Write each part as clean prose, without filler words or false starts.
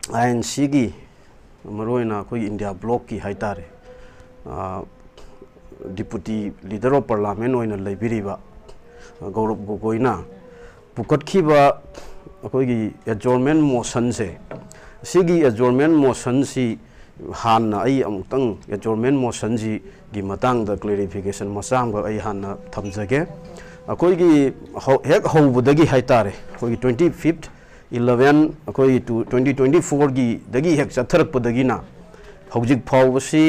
INC की मरोइना कोई India bloc की हाइतारे डिप्यूटी लीडर ऑफ पार्लियामेंट ओइना लेबिरिबा गौरव गोगोइना पुकटखिबा अखोगी एडजॉर्नमेंट मोशन से सिगी एडजॉर्नमेंट मोशन सी हान आई अमुतंग एडजॉर्नमेंट मोशन जी की मतंग द क्लैरिफिकेशन मसांग आई हान थमजगे अखोगी हेक हौबदगी हाइतारे अखोगी 25th 11 अखोगी 2024 की दगी हेक चथरकपदगिना हौजिक फावसी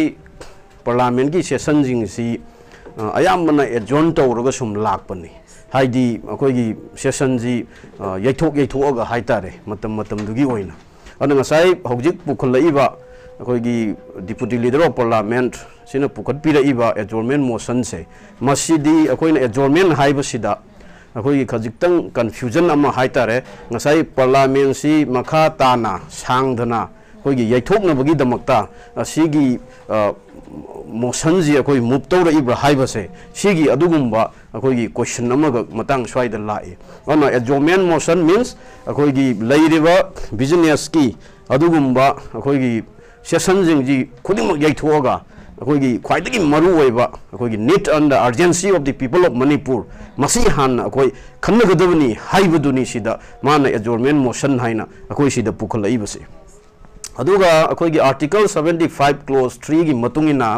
पार्लियामेंट की सेशन जिंग सी अयामना एडजॉर्न तौरगा सुम लाकपनी हाइदी अखोगी सेशन जी यैथोक हाइतारे मतम मतम दुगी ओइना अन ngасai हौजिक पुखलइबा अखोगी डिप्यूटी लीडर ऑफ पार्लियामेंट सिना पुखटपिरइबा एडजॉर्नमेंट मोशन से मसीदी अखोइना एडजॉर्नमेंट हाइबसिदा अखोगी खजिक्तंग कंफ्यूजन अमा हाइतारे ngасai पार्लियामेंट सी मखा ताना सांगधना अखोगी यैथोकनबगी दमक्ता असिगी मोशन जी अखोई मूव तौरइबा हाइबसे सिगी अदुगुम्बा अखोगी क्वेश्चन अमग मतंग स्वाइद लाए अन एडजॉर्नमेंट मोशन मीन्स अखोगी लैरिबा बिजनेस की अदुगुम्बा अखोगी सेशन जिंग जी खुदिमक यैथोगा अखोगी ख्वाइदगी मरु ओइबा अखोगी need and the urgency of the people of Manipur मसी हान अखोई खन्नगदबनी हाइबदुनी सिदा माना एडजॉर्नमेंट मोशन हाइना अखोई सिदा पुखलइबसे अदुगा अखोगी आर्टिकल 75 क्लोज 3 की मतुंगिना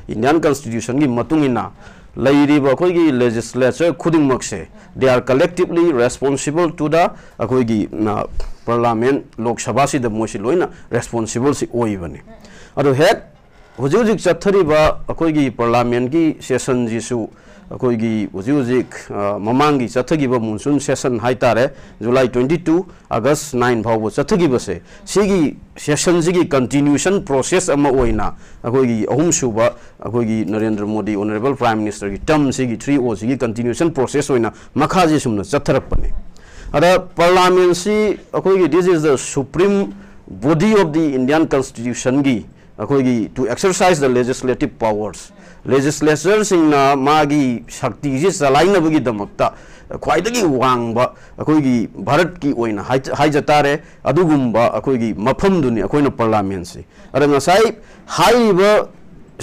इंडियन कॉन्स्टिट्यूशन की मतुंगिना लैरिबा अखोगी लेजिस्लेचर खुदिमक से they are collectively responsible to the अखोगी पार्लियामेंट लोकसभा से मोसी लोइना रेस्पॉन्सिबल से ओइबने अदो हेक हुजुजिक चथरिबा अखोगी पार्लियामेंट की सेशन जिसु अखोगी हुजुजिक ममांगी चथगिबा मुनसुन सेशन हाइतारे जुलाई 22 अगस्त 9 फाव चथगिबसे सिगी सेशन जिगी कंटिन्यूशन प्रोसेस अमा ओइना अखोगी अहुमसुबा अखोगी Narendra Modi honourable prime minister की टर्म सिगी 3O सिगी कंटिन्यूशन प्रोसेस ओइना मखाजी सुमना चथरपने अदा पार्लियामेंट सी अखोगी this is the supreme body of the Indian constitution की अखोगी to exercise the legislative powers legislature सिंगना मागी शक्ति जी चलाइनबगी दमक्ता ख्वाइदगी वांगबा अखोगी भारत की ओइना हाइजतारे अदुगुम्बा अखोगी मफमदुनी अखोइना पार्लियामेंट से अरे ngасai हाइबा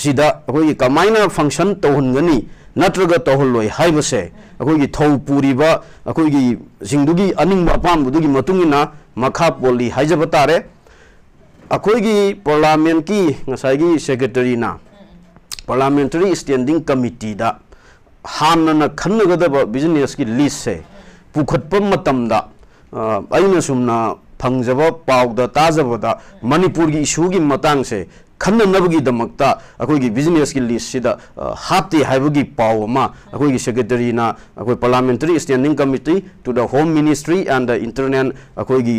सिदा अखोगी कमाइना फंक्शन तोहनगनी नत्रगा तोहलोय हाइबसे अखोगी थौ पुरीबा अखोगी जिंगदुगी अनिंग अपामबुदुगी मतुंगिना मखा पोली हाइजबतारे अखोगी पार्लियामेंट की ngасai की सेक्रेटरी ना पार्लियामेंट्री स्टैंडिंग कमिटी दा हानना खन्नगदब बिजनेस की लिस्ट से पुखटप मतमदा अइना सुमना फंगजब पाउदा ताजबदा मणिपुर की इशू की मतंग से खन्ननबगी दमक्ता अखोगी बिजनेस की लिस्ट सिदा हाते हाइबगी पाउ अमा अखोगी सेक्रेटरी ना अखोई parliamentary standing committee to the home ministry and the internal अखोगी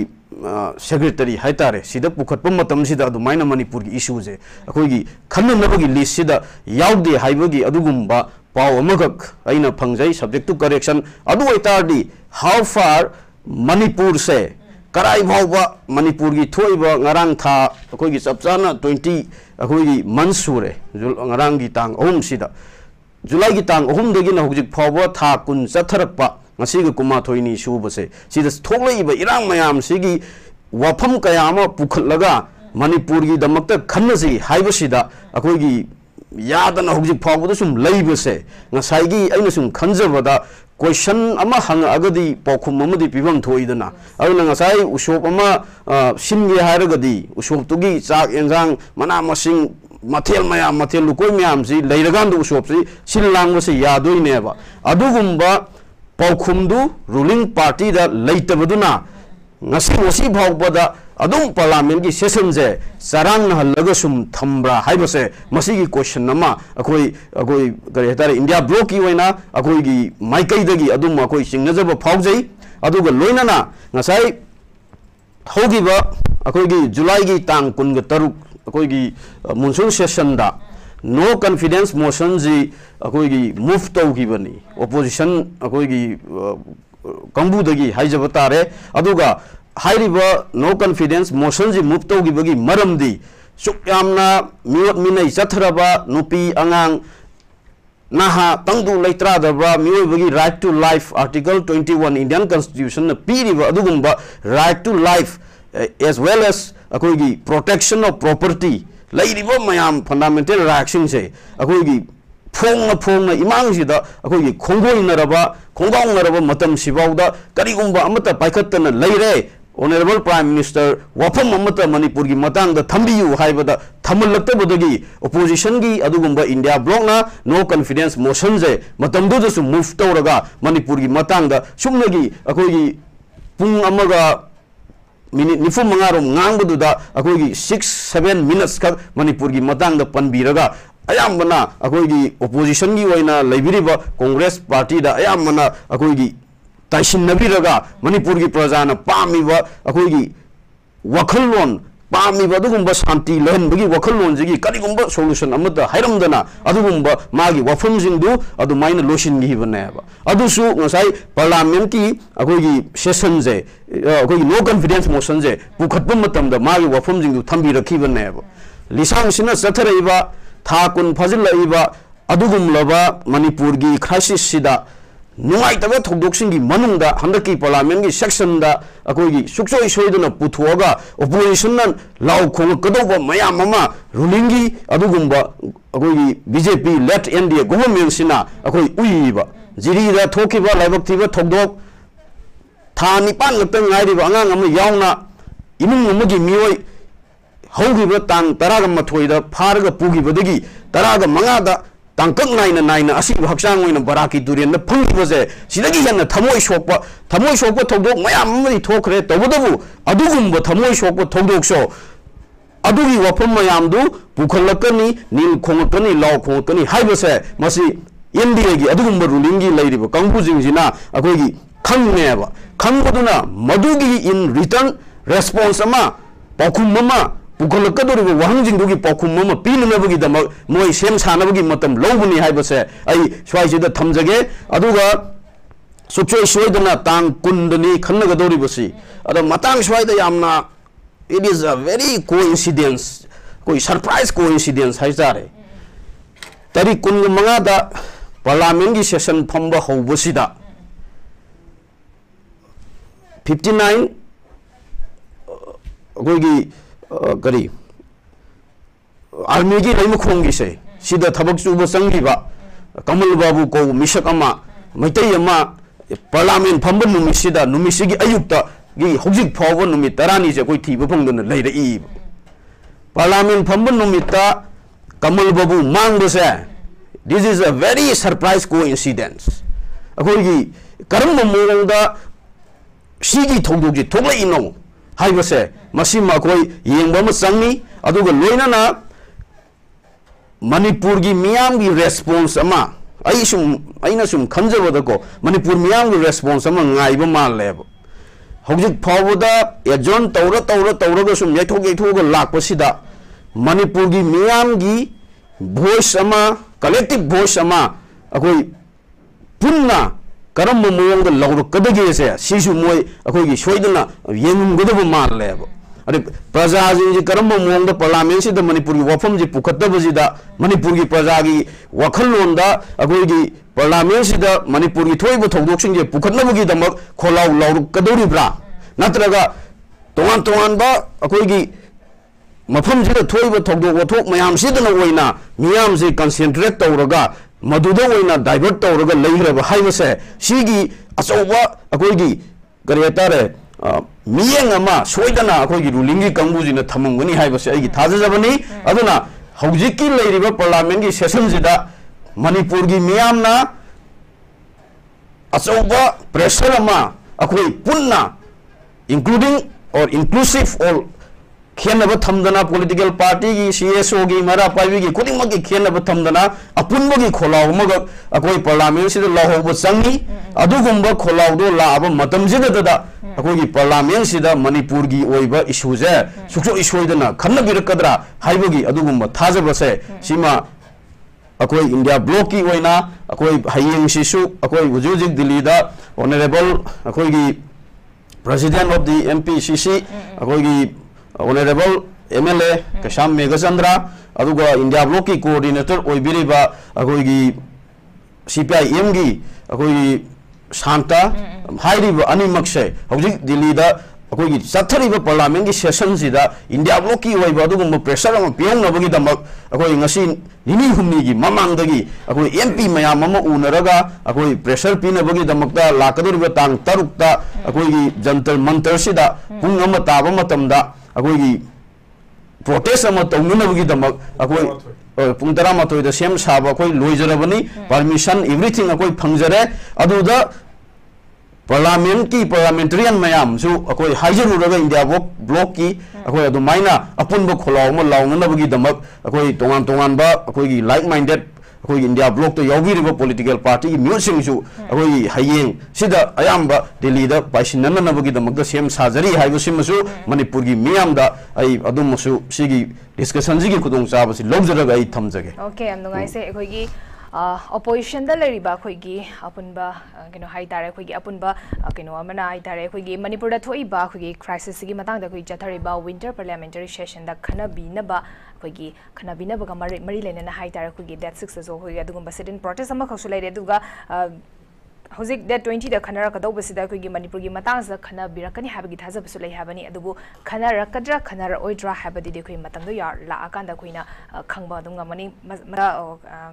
सेक्रेटरी हाइतारे सिदा पुखटप मतम सिदा अदुमाइना मणिपुर की इशू जे अखोगी खन्ननबगी लिस्ट सिदा याउदे हाइबगी अदुगुम्बा पाउ अमगक अइना फंगजै सब्जेक्ट टू करेक्शन अदु ओइतारदी हाउ फार मणिपुर से कराई भावबा मणिपुर की थोइबा ngarang था अखोगी चपचाना 20 अखोगी मन सुरे ngarang की तांग अहुम सिदा जुलाई की तांग अहुम दगिना हुजिक फावबा था कुन चथरकपा ngasiga kumathoi subase sida thoglaiba irang mayam sigi wafam kayama pukhatlaga manipur gi damakta khannaji haibasida akoigi yadana hojik phawbada sum leibase ngasai gi aina sum khanjabada question ama hang agadi pokhum amadi pibam thoidana aduna ngasai usop ama singe hairagadi usop tugi chak enjang mana masing mathel mayam mathel lukoi mayam si leiragan du usop si sinlangwase yadoineba adugumba पाउखुमदु ruling party दा लेतबदुना ngasi भावबदा अदुम parliament की session जे चरांग हल्लगा सुम थम्ब्रा हाइबसे मसीगी क्वेश्चन नमा अखोई करे हतारे इंडिया ब्लॉक की वैना अखोई की माइकैदगी अदुम अखोई सिंगनजब फाउजै अदुगा लोइनाना ngасai होगिबा अखोई की जुलाई की तांग कुनग तरुक अखोई की मुनसुन सेशन दा नो कॉन्फिडेंस मोशन जी अखोई की मूव तौगिबनी ओपोजिशन अखोई की कंबुदगी हाइजबतारे अदुगा हाइरिबा नो कॉन्फिडेंस मोशन जी मूव तौगिबगी मरमदी सुक्यामना मिवत मिनै चथरबा नुपी अंगांग नाहा तंगदु लेत्रादबा मिवबगी right to life article 21 Indian constitution न पीरिबा अदुगुंबा right to life as well as अखोगी प्रोटेक्शन ऑफ प्रॉपर्टी लेरिबो मयाम फंडामेंटल राइट्स से अखोगी फोंग इमांगसिदा अखोगी खोंगोइनरबा खोंगाउनरबा मतम सिबाउदा करिगुंबा अमता पाइखतना लेरे ऑनरेबल प्राइम मिनिस्टर वफम अमता मणिपुर की मतंग थम्बियु हाइबदा थमलक्तबदगी ओपोजिशन की अदुगुंबा इंडिया ब्लॉक ना नो कॉन्फिडेंस मोशन जे मतंदुदसु मूव तौरगा मणिपुर की मतंग सुमनगी अखोगी पुंग अमगा मिनिट निफु मंगारोम ngangbduda अखोगी 6-7 मिनट्स खक मणिपुर की मतंग पनबीरगा अयामना अखोगी ओपोजिशन की ओइना लेबिरिबा कांग्रेस पार्टी दा अयामना अखोगी ताइसिनबिरगा मणिपुर की प्रजा ना पामीबा अखोगी वखललोन पामीबा दुगुंबा शांति लहनबगी वखललोन जिगी करिगुंबा सोल्यूशन अमता हाइरमदना अदुगुंबा मागी वफमजिंदु अदुमाइन लोसिनगिबनेबा अदुसु ngасai पार्लियामेंट की अखोगी सेशन जे अखोगी नो कॉन्फिडेंस मोशन जे पुखतब मतमदा मागी वफमजिंदु थंबिरखिबनेबा लिसांगसिना चथरइबा था कुन फजिलइबा अदुगुमलबा मणिपुर की क्राइसिस सिदा नुआइतबा थोदोक्सिंगी मनुंगदा हंदकी पार्लियामेंट की सेक्शन दा अखोगी सुक्सोइ सोइदना पुथोगा ओपोजिशन ना लाउ खोगकदोबा मयाम अमा रूलिंग की अदुगुंबा अखोगी बीजेपी लेफ्ट एनडीए गवर्नमेंट सिना अखोई उइबा जिरीदा थोकिबा लाइबक्तिबा थोदोक था निपान लक्तंग ngairiba angang ama yauna imung amagi mioi हौगिबा तांग 13 दा फारगा पुगिबदगी 15 दा तांकक नाइना असि हक्सांग ओइना बराकी दुरेन फंगिबजे सिदगी हेन थमोय सोकपा थोदोक मयाम मदि थोखरे तबदबु अदुगुंब थमोय सोकपा थोदोकसो अदुगी वफम मयामदु पुखलकनी नील खोंगकनी लाव खोंगकनी हाइबसे मसि इंडिया की अदुगुंब रूलिंग की लेरिबा कांगबुजिंजिना अखोगी खंगनेबा खंगबदुना मदुगी इन रिटर्न रेस्पॉन्स अमा पाखुम अमा पुखलकदोरिबा वहंजिंदुगी पाखुम अमा पीननबगी दमक मोय सेम सानबगी मतम लौबनी हाइबसे आई स्वाइसिदा थमजगे अदुगा सुचोय सोइदना तांग कुंदनी खन्नगदोरिबसी अदा मतांग स्वाइदा यामना it is a very coincidence कोई सरप्राइज कोइंसिडेंस हाइजारे तरी कुन मंगादा पार्लियामेंट की सेशन फंबा हौबसिदा 59 अखोगी करी आर्मी की लैमखोंगी से सिदा थबक चुब संगीबा कमल बाबू को मिशक अमा मैतै अमा पार्लियामेंट फंब नुमिसिदा नुमिसिगी अयुक्ता गी हौजिक फावबा नुमित तरानी से कोई थीब फंगदन लैरई पार्लियामेंट फंब नुमिता कमल बाबू मांगबसे this is a very surprise coincidence अखोगी करम मोंगदा सिगी थौदोगी थोलैनो हाइबसे मसिमा कोई येंबम संगी अदुगा लोइनाना मणिपुर की मियाम की रेस्पॉन्स अमा अइना सुम खंजबदको मणिपुर मियाम की रेस्पॉन्स अमा ngaइब मालेब हौजिक फावदा एजोन तौरगा सुम यथोग लाकपसिदा मणिपुर की मियाम की वॉइस अमा कलेक्टिव वॉइस अमा अखोई पुन्ना करम मोंग लौरकदगे से सिसु मोय अखोगी सोइदना येंगदब मालेब अरे प्रजा जी करम मोंग पार्लियामेंट से मणिपुर की वफम जी पुखतबजिदा मणिपुर की प्रजा की वखललोंदा अखोगी पार्लियामेंट से मणिपुर की थोइब थौदोक्सिंग जे पुखतनबगी दमक खोलाउ लौरकदोरिब्रा नत्रगा तोंगान बा अखोगी मफम से थोइब थौदोक वथोक मयाम सिदना ओइना मियाम से कंसंट्रेट तौरगा मधुदा ओइना डाइवर्ट तौरगा लेहिरबा हाइबसे सिगी अचौबा अखोगी करि हतारे मियेंग अमा सोइदना अखोगी रूलिंग की कंगुजिना थमंगनी हाइबसे आइगी थाजजबनी अदुना हौजिकी लेरिबा पार्लियामेंट की सेशन जिदा मणिपुर की मियामना अचौबा प्रेशर अमा अखोई पुन्ना इंक्लूडिंग और इंक्लूसिव और खेनब थमदना पॉलिटिकल पार्टी की सीएसओ की मरा पाइबी की खुदिमक की खेनब थमदना अपुनबगी खोलाव मग अकोई पार्लियामेंट से लाहोब संगी अदुगुंबा खोलावदो लाब मतमजिददा अकोई पार्लियामेंट से मणिपुर की ओइबा इशूजे सुक्सो इशोइदना खन्नबिरकदरा हाइबगी अदुगुंबा थाजबसे सीमा अकोई इंडिया ब्लॉक की ओइना अकोई हयेंग सिसु अकोई हुजुजिक दिल्ली दा ऑनरेबल अकोई की प्रेसिडेंट ऑफ द एमपीसीसी अकोई की honourable MLA कशाम Meghchandra अदुगा India bloc की कोऑर्डिनेटर ओइबिरिबा अखोगी सीपीआईएम की अखोगी शांता हाइरिबा अनिमक से हौजिक दिल्ली दा अखोई चथरीब पार्लियामेंट की सेशन सिदा इंडिया ब्लॉक की होइबा अदुगुम प्रेशर अम पियंगनबगी दमक अखोई ngasi निनी हुमनी की ममांगदगी अखोई एमपी मयाम अम उनरगा अखोई प्रेशर पिनबगी दमकता लाकदोरिबा तांग तरुकता अखोई जंतर मंतर सिदा पुंग अम ताबा मतमदा अखोई प्रोटेस्ट अम तौननबगी दमक अखोई पुंग 13 दा सेम साबा अखोई लोइजरबनी परमिशन एवरीथिंग अखोई फंगजरे अदुदा पार्लियामेंट की पार्लियामेंटेरियन मैम जो अखोई हाइजरूरगा इंडिया ब्लॉक की अखोई अदुमाइना अपुनब खोलाव लाउनबगी दमक अखोई तोंगान तोंगानबा अखोई लाइक माइंडेड अखोई इंडिया ब्लॉक तो यावगिरिबा पॉलिटिकल पार्टी की म्यूजिंगसु अखोई हयेंग सिदा अयाम्बा दिल्ली दा पाइसिननबगी दमक सेम साजरी हाइबसिमसु मणिपुर की मियामदा आई अदुमसु सिगी डिस्कशन जी की खुदोंग चाबसि लौजरगा आई थमजगे ओके हम नुगाइसे अखोई opposition da lariba khoigi apunba kino hai tare khoigi apunba kino amana hai tare khoigi manipur da thoi ba khoigi crisis gi matang da khoi chathariba winter parliamentary session da khana bina ba khoigi khana bina ba mari lena na hai tare khoigi that 6 so khoigi adugum sit in protest ama khosu lai aduga Hozik that 20 the Kanara Kadobasida Kugi Manipuri Matans, Kana Birakani Habagi Tazabasula Habani, Adubu, Kanara Kadra, Kanara Oidra Habadi de Queen Matando Yar, La Akanda Quina, Kangba Dungamani,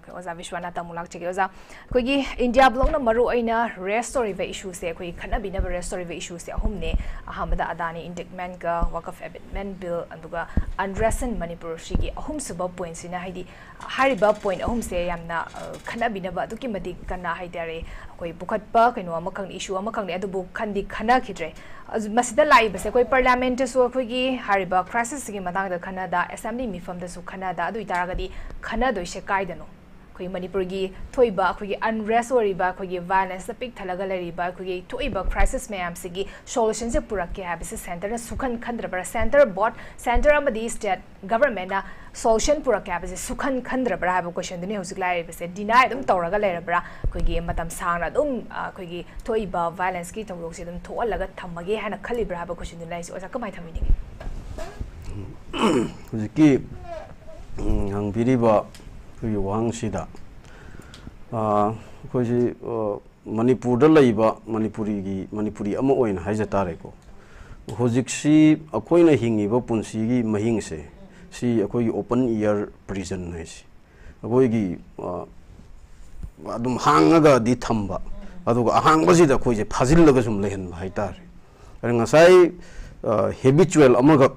Oza Vishwanata Mulak Chigioza, Kugi, India Blona Maru Aina, restorative issues there, Kui Kanabi never restorative issues there, Humne, Ahamada Adani, Indictment, Walk of Abetment Bill, Anduga, Undressing Manipur Shigi, Home Suba points in a Heidi, Hariba point, Home say, Yamna, Kanabi never, Dukimadi Kana Haidare. कोई बुखत पा कहीं वो अमकंग issue अमकंग ने अदु book खंडी खना खिद्रे मसीदा लाई बसे कोई parliament सो कोई की हरिबा क्राइसिस की मतांग द खना दा असेंबली मिफम द सु खना दा अदु इतारगदी खना दोइसे कायदनो कोई मणिपुर की थोइबा कोई अनरेस्ट ओरिबा कोई वायलेंस पिक थलगा लरिबा कोई थोइबा क्राइसिस में आमसे की सॉल्यूशन से पूरा के हैबिस सेंटर ने सुखन खंद्रबरा सेंटर बोर्ड सेंटर अमदी स्टेट गवर्नमेंट ना सॉल्यूशन पूरा के हैबिस सुखन खंद्रबरा है क्वेश्चन दुने हुजिक लाइ बसे डिनाइ दम तौरगा लेरबरा कोई मतम सांगना दम कोई थोइबा वायलेंस की तौरोक से दम थोअलगा थमगे हैना खलिब्रा है क्वेश्चन दुने लाइ ओसा कमाइ थमिनि हुजिकी हंगबिरिबा 그 왕시다 그것이 मणिपुर लैबा मणिपुरी अमा ओइन हाइजा तारेको होजिक्सी अखोइना हिंगिबा पुंसीगी महिंगसे सी अखोई ओपन एयर प्रिजन नाइसी अखोइगी अदुम हांगगा दि थंबा अदुगा अहांगबसिदा अखोइजे फाजिलगा सुम लेहन हाइतारे अरे ngасai habitual अमगक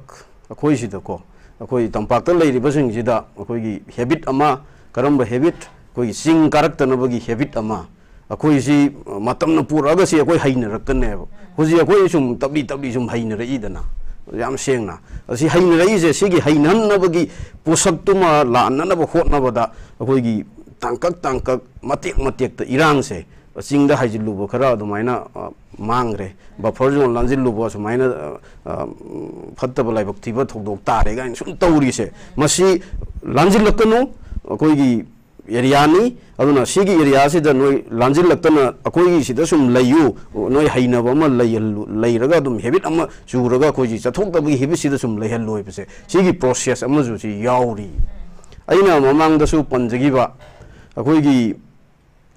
अखोइसिदको अखोई तंपाक्ता लैरिबसिंगसिदा अखोइगी हैबिट अमा करम्ब हैबिट कोई सिंग कारक्तनबगी हैबिट अमा अखोइसी मतमन पुरागसी अखोई हाइनरक्तनेब हुजि अखोइ सुम तबली सुम हाइनरइदना याम सेंगना असि हाइनरइजे सिगी हाइननबगी पोसक्तुमा लाननब होटनबदा अखोइगी तांकक मतेक त इरांगसे चिंगदा हाइजिलुबो खरा अदुमाइना मांगरे बफर जोन लांजिलुबो सुमाइना फत्तब लाइबक थिबा थोदोक तारे गाइन सुम तौरिसे मसी लांजिलकनु अखोइगी एरियानी अदुना सिगी एरिया सिदा नोय लांजिलक्तना अखोइगी सिदा सुम लयु नोय हाइनबो म लैरगा अदुम हैबिट अमा जुरगा अखोइजी चथोक्तबगी हैबिट सिदा सुम लैहलोइबसे सिगी प्रोसेस अमा जुसी याउरी अइना ममांगदसु पंजगिबा अखोइगी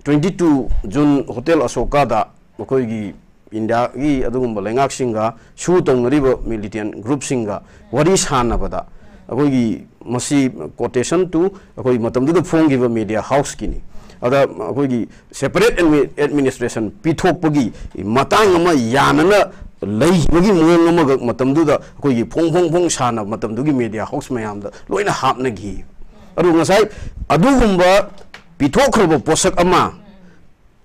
22 जून होटल अशोका दा अखोइगी इंडिया की अदुगुम लेंगाक सिंगा सु तोंगरिबो मिलिटेंट ग्रुप सिंगा वरी सानबदा अखोइगी मसी कोटेशन टू अखोइ मतमदु फोंगिबो मीडिया हाउस किनी अदा अखोइगी सेपरेट एडमिनिस्ट्रेशन पिथोकपगी मतांग अमा यानना लैबगी मोंग अमग मतमदुदा अखोइगी फोंग साना मतमदुगी मीडिया हाउस मयामदा लोइना हापनगी अदु ngасai अदुगुम्बा पिथोखरबो पोसक अमा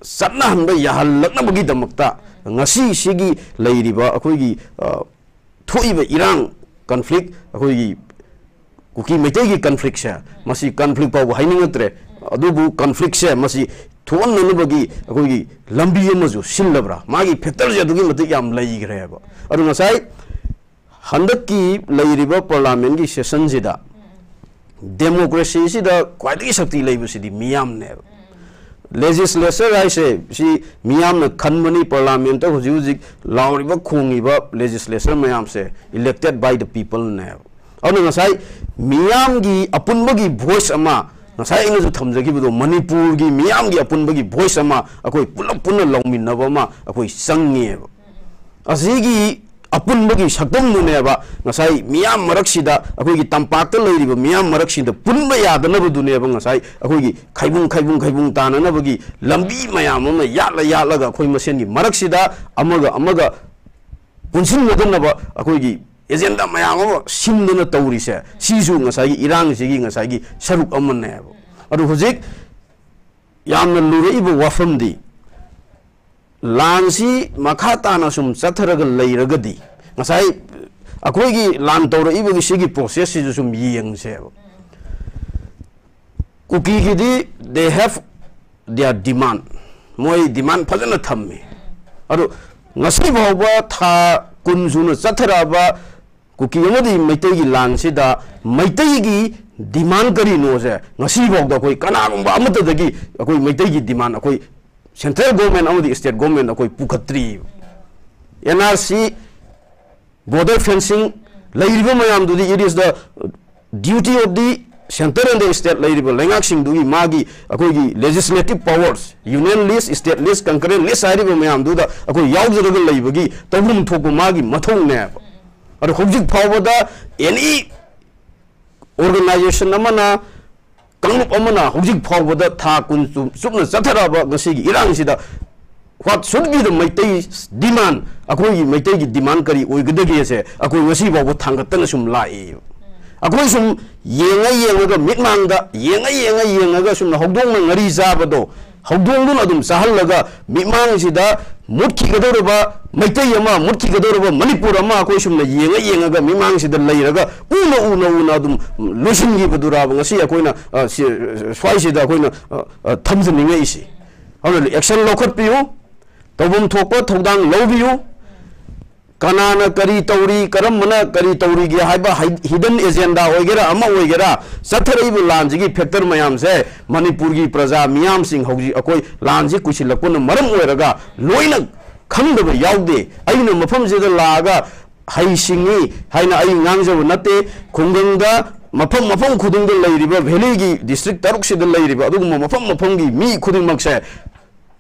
सन्ना हनबा याहलकनबगी दमकता ngasi sigi leiriba akoigi thoiba irang conflict akoigi kuki metai gi conflict sha masi conflict pa hainingatre adubu conflict sha masi thon nanubagi akoigi lambi amaju sillabra magi factor ja dugi mati yam leigreba adu ngasai handaki leiriba parliament gi session jida democracy sida kwaidi shakti leibusidi miyam ne legislature aise si miyam na khanmani parliament ta huji lauriba khongiba legislature mayam se elected by the people ne anu ngasai miyam gi apunbagi voice ama ngasai ina ju thamjagi bu manipur gi miyam gi apunbagi voice ama akoi pulap punna longmin na ba ma akoi sangi asigi ꯑꯄꯨꯟꯕꯒꯤ ꯁꯛꯇꯝꯗꯨꯅꯦꯕ ꯉꯁꯥꯏ ꯃꯤꯌꯥꯝ ꯃꯔꯛꯁꯤꯗ ꯑꯩꯈꯣꯏꯒꯤ ꯇꯝꯄꯥꯛꯇ ꯂꯩꯔꯤꯕ ꯃꯤꯌꯥꯝ ꯃꯔꯛꯁꯤꯗ ꯄꯨꯟꯕ ꯌꯥꯗꯅꯕꯗꯨꯅꯦꯕ ꯉꯁꯥꯏ ꯑꯩꯈꯣꯏꯒꯤ ꯈꯥꯏꯕꯨꯡ ꯇꯥꯅꯅꯕꯒꯤ ꯂꯝꯕꯤ ꯃꯌꯥꯝ ꯑꯃ ꯌꯥꯠꯂꯒ ꯑꯩꯈꯣꯏ ꯃꯁꯦꯟꯒꯤ ꯃꯔꯛꯁꯤꯗ ꯑꯃꯒ ꯄꯨꯟꯁꯤꯟꯅꯗꯅꯕ ꯑꯩꯈꯣꯏꯒꯤ एजेंडा मयाम सिमदन तौरीसे सिजु ngसाई इरांगसिगी ngसाई सरुक अमनेबो अदु हुजिक यामन लुरेइबो वाफमदी लानसी मखा ताना सुम चथरग लैरगदी ngसाई अखोइगी लान तौरइबोगी सिगी प्रोसेस सिजु सुम येंगसेबो कुकी गिदी दे हैव देयर डिमांड मोय डिमांड फजन थम्मे अदु ngasi bawba tha kunjuna chatharaба Kuki Meitei लांसीद मैतई डिमांड करी नोसे अखोई कनागुंबा अमतदगी अखोई मैतई डिमांड अखोई सेंट्रल गवर्नमेंट स्टेट गवर्नमेंट अखोई पुखत्री एनआरसी बॉर्डर फेंसिंग लैरिबो मयामदुदी it is the duty of the centre and the state लैरिबो लैंगाकसिंगदुगी मागी अखोई legislative powers union list state list concurrent list हाइरिबो मयामदुदा अखोई यावजरग लैबगी तबुम थोको मागी मथौने और हुजिक फावदा एनी ऑर्गेनाइजेशन अमना कंगुप अमना हुजिक फावदा था कुन सुपना चथराबा गसिगी इरांगसिदा what should be the Meitei demand अखोई मैतई की डिमांड करी ओइगदगे से अखोई वसी बाबो थांगतन सुम लाए अखोई सुम येंगा मिटमांगदा येंगा सुम हौदोंग ngari जाबदो हौदोंदुन अदुम साहलगा मिमांगसिदा मुटखिगदोरबा मैतई अमा मुटखिगदोरबा मणिपुर अमा अखोई सुमना येंगा मिमांगसिदा लैरगा उना अदुम लोसिनगिबदुराबा ngasi अखोइना स्वाइसिदा अखोइना थमजनिंगैसि अनु एक्शन लौखटपियु तबुम थोकपा थौदांग लौबियु कनाना करी तौरी करमना करी तौरी गे हाइबा हिडन एजेंडा होइगेरा अमा होइगेरा सथरइबु लांजिगी फैक्टर मयाम से मणिपुर की प्रजा मियाम सिंह हौजी अकोई लांजी कुसिलपुन मरम ओइरगा लोइना खंगदब याउदे अइना मफम जेदा लागा हाइसिंगी हाइना अइ ngangjब नते खुंगंगा मफम खुदुंग लैरिबा वैली की डिस्ट्रिक्ट तरुक सिद लैरिबा अदुगुम मफम की मी खुदुंग से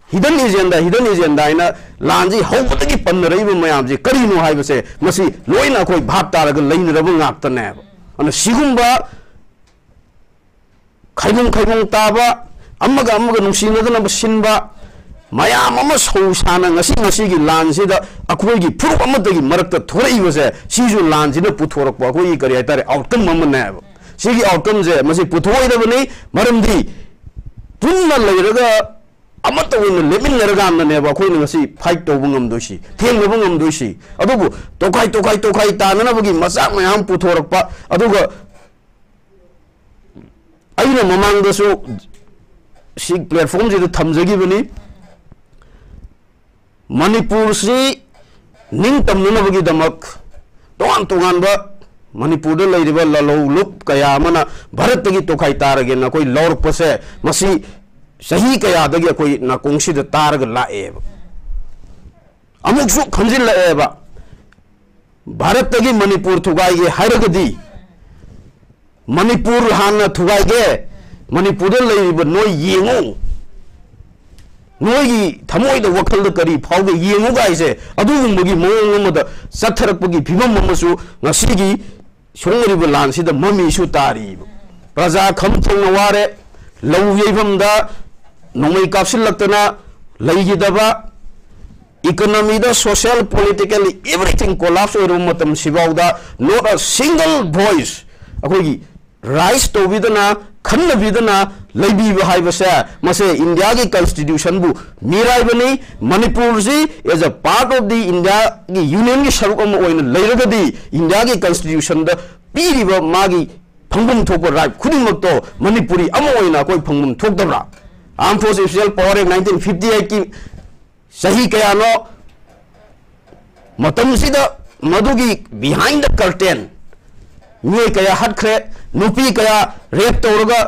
हिडन एजेंडा इना लांजी हौबदगी पन्नरइबो मयामजे करिनो हाइबसे मसी लोइना कोई भात तारग लैनरबो ngakतने अन सिगुंबा खाइबुं ताबा अमगा नुसिनदना बसिनबा मयाम अमा सौसाना ngasi gi लांजिदा अखोइगी फुरुप अमदगी मरक्ता थोरइबसे सिजु लांजिना पुथोरकपा अखोइगी करि हाइतारे आउटकम अमने सिगी आउटकम जे मसी पुथोइदबनी मरमदी पुन्ना लैरगा अमत लेमिनरगामनेबा अखोइना ngasi फाइट तौबो ngamdoisi थेंगबो ngamdoisi अदुबु तोखाई ताननबगी मचाक मयाम पुथोरकपा अदुगा अइना ममांगदसु सी प्लेटफॉर्म जे थमजगिबनी मणिपुर से निंग तमनबगी दमक तोगान मणिपुर लैरिबा ललौलुप कया मना भारत की तोखाई तारगे ना कोई लौरपसे मसी सही कयादगी कोई नाकोंगसिद तारग लाएब अमुकसु खंजिल लाएबा भारत की मणिपुर थुगाइगे हारगदी मणिपुर हाना थुगाइगे मणिपुर लैरिबा नोय येंगो नोयगी थमोइद वखल करी फाउगे येंगो गाइसे अदुगुंबगी मोंग अमदा सथरकपगी फिबम अमसु ngasiगी सोंगरिबा लानसिदा ममीसु तारीब प्रजा खमथोंग वारे लौ येफमदा नोंगै कापसिलक्तना लैगिदबा इकोनॉमी दा सोशल पॉलिटिकली एवरीथिंग कोलैप्स ओइरो मतम सिबाउदा नॉट अ सिंगल वॉइस अखोगी राइस तोबिदना खन्नबिदना लैबीब हाइबसे मसे इंडिया की कॉन्स्टिट्यूशन बु मिराइबनी मणिपुर जी as a part of the India की यूनियन की सरुक अम ओइन लैरगदी इंडिया की कॉन्स्टिट्यूशन द पीरिब मागी फंगबम थोप राइट खुदिमक तो मणिपुरी अम ओइना कोई फंगबम थोकदबरा arm force special power act 1958 की सही कयानो मतमसिदा मधुगी बिहाइंड द कर्टेन मियोय कया हटख्रे नुपी कया रेप तौरगा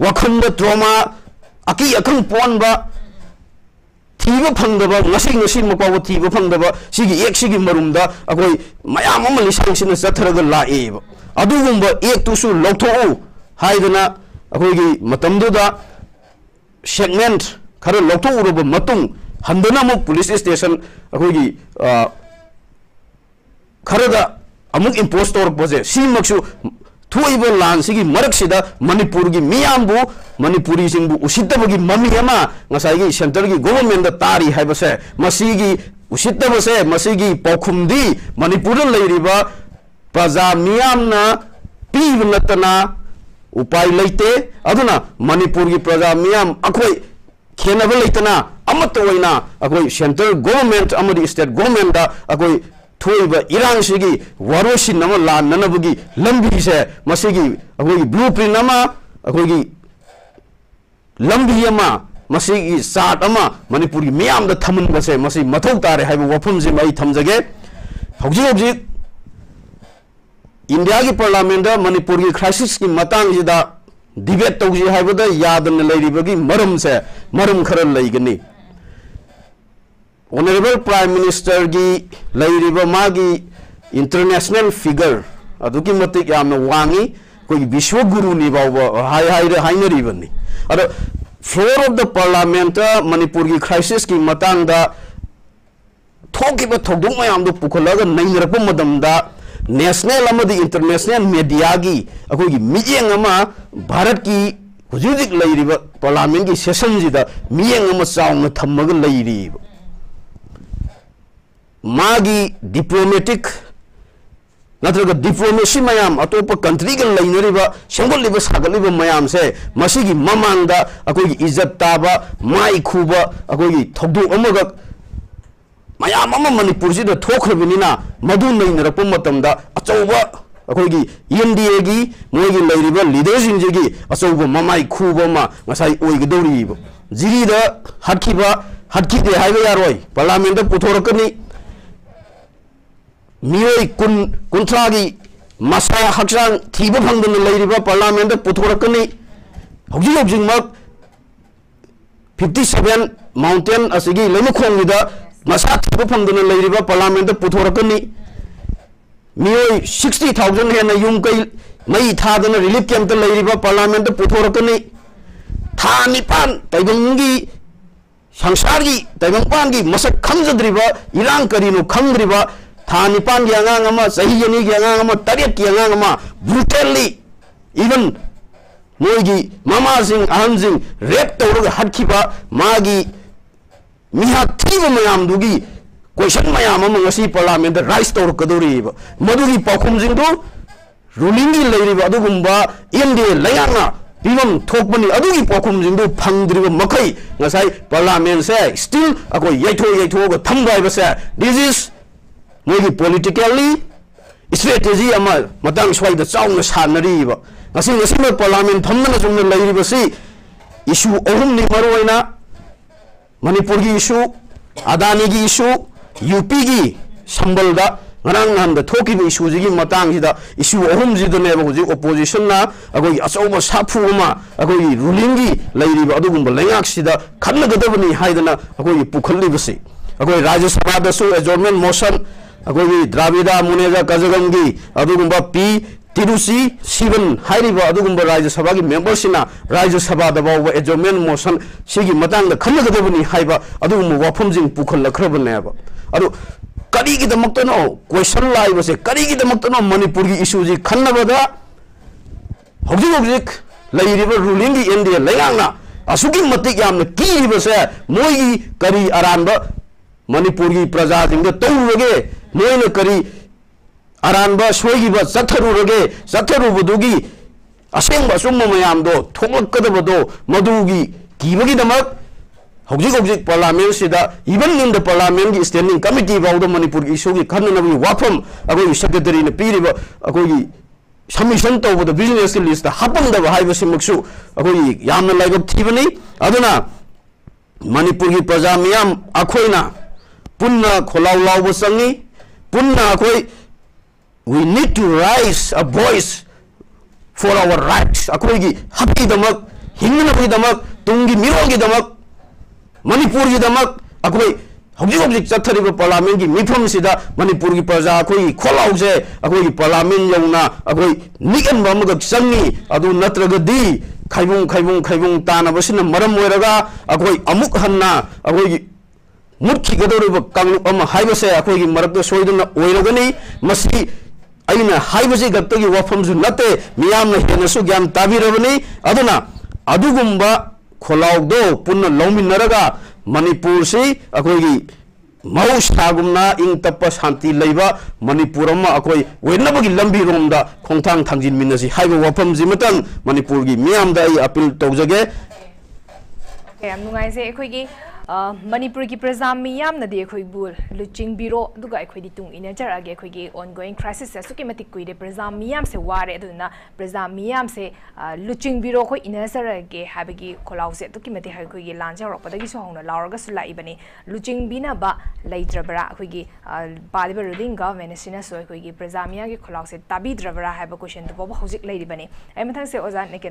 वखंद ट्रोमा अकी अखंग पोनबा थीबा फंगदबा ngasi मपाव थीबा फंगदबा सिगी एक सिगी मरुमदा अखोई मयाम अम लिसांगसिना चथरगा लाएबा अदुगुंबा एक तुसु लौथोउ हाइदना अखोइगी मतमदुदा सेगमेंट खरा लौथोउरबा मतुंग हंदना मु पुलिस स्टेशन अखोइगी खरदा अमुक इम्पोज तौरपसे सिमक्सु थोइब लानसिगी मरक्सिदा मणिपुर की मियामबु मणिपुरी सिंबु उसितबगी ममी अमा ngसाइगी सेंटर की गवर्नमेंट दा तारी हाइबसे मसीगी उसितबसे मसीगी पौखुमदी मणिपुर लैरिबा प्रजा मियामना पीब नतना उपाय लेते अदुना मणिपुर की प्रजा मियाम अखोई खेनब लेतना अमत ओइना अखोई सेंट्रल गवर्नमेंट अमदी स्टेट गवर्नमेंट दा अखोई थोइब इरांग सिगी वरोसिन नम लाननबगी लंबी से मसीगी अखोई ब्लूप्रिंट अमा अखोई लंबी अमा मसीगी साट अमा मणिपुर की मियाम दा थमन बसे मसी मथौ तारे हाइब वफम से मई थमजगे हौजी हौजी इंडिया की पार्लियामेंट मणिपुर की क्राइसिस की मतंगजिदा डिबेट तौजी हाइबदा यादन लैरिबगी मरम से मरम खर लैगनी ऑनरेबल प्राइम मिनिस्टर की लैरिबा मागी इंटरनेशनल फिगर अदुकी मतिक यामना वांगी कोई विश्व गुरु नि बाव हाइनरिबनी अदो floor of the parliament Manipur की क्राइसिस की मतंगदा थोकिबा थोदुंग मयामदो पुखलगा नैरप मदमदा नेशनल अमदी इंटरनेशनल मीडिया की अखोगी मियेंग अमा भारत की हुजुजिक लैरिबा पार्लियामेंट की सेशन जिदा मियेंग अमा चाउंग थम्मग लैरिबा मागी डिप्लोमेटिक नत्रगा डिप्लोमेसी मयाम अतोप कंट्री का लैनरिबा सेंगोलिबा सागलिबा मयाम से मसीगी ममांगदा अखोगी इज्जत ताबा माई खुबा अखोगी थोदु अमगा मयाम अमा मणिपुर से थोखरबनिना मधु नैनरप मतमदा अचौबा अखोगी एनडीए की मोगी लैरिबा लीडरसिंग अचौब ममाई खूबमा ngसाई ओइगदौरिबा जिरीदा हटखिबा हटखिदे हाइबा यारोय पार्लियामेंट पुथोरकनी मियोई कुंथ्रागी मसा हक्सांग थीबा फंगदन लैरिबा पार्लियामेंट पुथोरकनी हौजी हौजिंगमक 57 माउंटेन असिगी लैमखोंगिदा मसा थीबा फंगदन लैरिबा पार्लियामेंट पुथोरकनी मियोई 60,000 हेन युम कई मई थादन रिलीफ कैंप लैरिबा पार्लियामेंट पुथोरकनी था निपान तैबंगी संसार की तैबंगपान की मसक खंगजद्रिबा इरांग करीनो खंगद्रिबा था निपान की अंगांग अमा सही यनी की अंगांग अमा तरियत की अंगांग अमा ब्रूटली इवन मोगी मामा सिंह अहम सिंह रेप तौरग हटखिबा मागी मिहा थीब मयाम दुगी क्वेश्चन मयाम अमा ngasi पार्लियामेंट राइज तौरकदोरिबा मदुगी पाखुम सिंह रूलिंग की लैरिबा अदुगुंबा एनडीए लयांगना पीवम थोकबनी अदुगी पाखुम सिंह फंगद्रिबा मखै ngасai पार्लियामेंट से स्टिल अको यैथो थमबाइबा से दिस इज मोगी पॉलिटिकली स्ट्रेटेजी अमा मतंग स्वाइदा चाउना सानरीबा ngasi पार्लियामेंट फमना जुमना लैरिबसी इशू अहुम नि मरोइना मणिपुर की इशू अदानी की इशू यूपी की संबलदा ngरang nan da thoki bi issue ji matang ji da issue ahum ji da ne ba ji opposition na agoi achauba sapu ma agoi ruling gi lairi ba adugum ba lengak si da khanna ga da bani haidana agoi pukhalli basi agoi rajya sabha da su adjournment motion agoi dravida muneja kazagam gi adugum ba p tirusi sivan hairi ba adugum ba rajya sabha gi members sina rajya sabha da ba adjournment motion sigi matang da khanna ga da bani haiba adugum wafum jing pukhalla khrabane ba adu करी की दमक्तनो question लाइबसे करी की दमक्तनो मणिपुर की issue जी खन्नबदा हौजिक हौजिक लैरिबा ruling की NDA लैयांगना असुकी मतिक यामना कीबसे मोई करी अरानबा मणिपुर की प्रजा जिंग तौरगे मोइना करी अरानबा सोइगिबा चथरुबदुगी असेंबा सुम मयामदो थोलकदबदो मदुगी कीबगी दमक हौजिक पार्लियामेंट सिदा इवन इन द पार्लियामेंट की स्टैंडिंग कमिटी बाउद मणिपुर की इशू की खन्ननबी वाफम अगोई सेक्रेटरी ने पीरिबा अगोई सबमिशन तौबद बिजनेस की लिस्ट हापंदब हाइबसिमक्सु अगोई यामना लाइब थीबनी अदुना मणिपुर की प्रजा मियाम अखोइना पुन्ना खोलाउ लाउब संगी पुन्ना अखोई we need to raise a voice for our rights अखोई की हक्की दमक हिंगनबी दमक तुंगी मिरोगी दमक मणिपुर की दमक अखोई हौजिक चथरिबा पार्लियामेंट की मिफम सिदा मणिपुर की प्रजा अखोई खोलाउसे अखोई पार्लियामेंट यौना अखोई निगनबा अमग चंगी अदु नत्रगदी खैबुंग तानबसिना मरम ओइरगा अखोई अमुक हन्ना अखोई मुख्यगदौरिब कांगलुप अमा हाइबसे अखोगी मरक्ता सोइदना ओइरगनी मसी अइना हाइबसे गत्तगी वफमजु नते मियामना हेनसु ज्ञान ताबिरबनी अदुना अदुगुम्बा खोलाउदो पुन्ना लौमिनरगा मणिपुर से अखोगी मौसागुमना इंग तप शांति लेबा मणिपुर अमा अखोई वेनबगी लंबी रोमदा खोंथांग थांजिन मिनसी हाइबा वफमजि मतंग मणिपुर की मियामदा आई अपील तौजगे याम नुंगाइसे अखोगी मणिपुर की प्रजा मियाम नदी अखोइबु लुचिंग बिरो दुगा अखोइदि तुंग इने जरागे अखोइगी ऑनगोइंग क्राइसिस से सुके मति कुइदे प्रजा मियाम से वारे अदुना प्रजा मियाम से लुचिंग बिरो खो इने जरागे हाबगी खोलाउ से तुकी मति हाइ अखोइगी लांजा रोपदगी सो होना लावरगा सु लाइबनी लुचिंग बिना बा लैद्रबरा अखोइगी पालिबा रुलिंग गवर्नमेंट सिना सो अखोइगी प्रजा मिया के खोलाउ से ताबिद्रबरा हाइबा क्वेश्चन तो बबो हौजिक लैरिबनी ए मथां से ओजा नेके